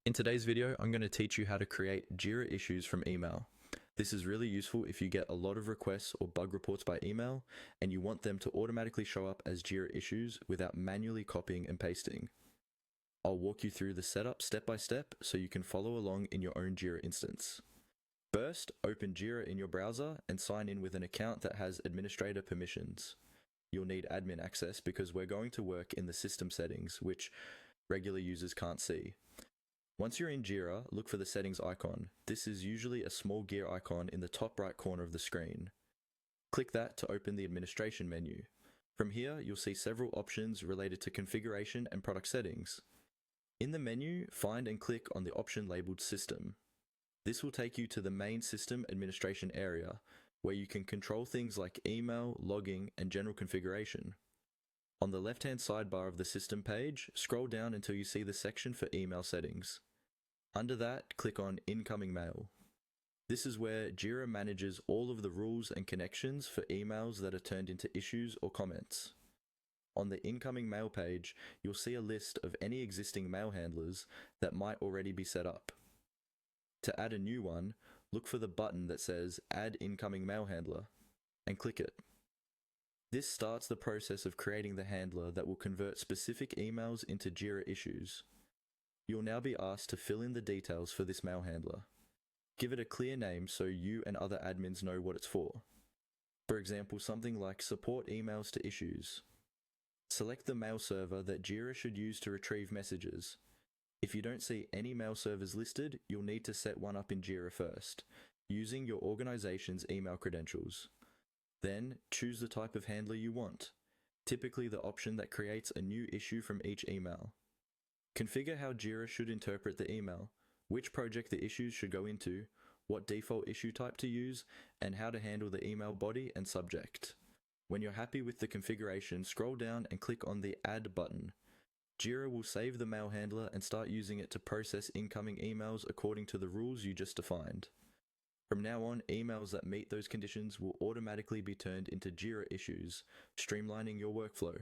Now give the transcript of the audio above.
In today's video, I'm going to teach you how to create Jira issues from email. This is really useful if you get a lot of requests or bug reports by email and you want them to automatically show up as Jira issues without manually copying and pasting. I'll walk you through the setup step by step so you can follow along in your own Jira instance. First, open Jira in your browser and sign in with an account that has administrator permissions. You'll need admin access because we're going to work in the system settings, which regular users can't see. Once you're in Jira, look for the settings icon. This is usually a small gear icon in the top right corner of the screen. Click that to open the administration menu. From here, you'll see several options related to configuration and product settings. In the menu, find and click on the option labeled System. This will take you to the main system administration area, where you can control things like email, logging, and general configuration. On the left-hand sidebar of the system page, scroll down until you see the section for email settings. Under that, click on Incoming Mail. This is where Jira manages all of the rules and connections for emails that are turned into issues or comments. On the Incoming Mail page, you'll see a list of any existing mail handlers that might already be set up. To add a new one, look for the button that says Add Incoming Mail Handler and click it. This starts the process of creating the handler that will convert specific emails into Jira issues. You'll now be asked to fill in the details for this mail handler. Give it a clear name so you and other admins know what it's for. For example, something like Support Emails to Issues. Select the mail server that Jira should use to retrieve messages. If you don't see any mail servers listed, you'll need to set one up in Jira first, using your organization's email credentials. Then, choose the type of handler you want, typically the option that creates a new issue from each email. Configure how Jira should interpret the email, which project the issues should go into, what default issue type to use, and how to handle the email body and subject. When you're happy with the configuration, scroll down and click on the Add button. Jira will save the mail handler and start using it to process incoming emails according to the rules you just defined. From now on, emails that meet those conditions will automatically be turned into Jira issues, streamlining your workflow.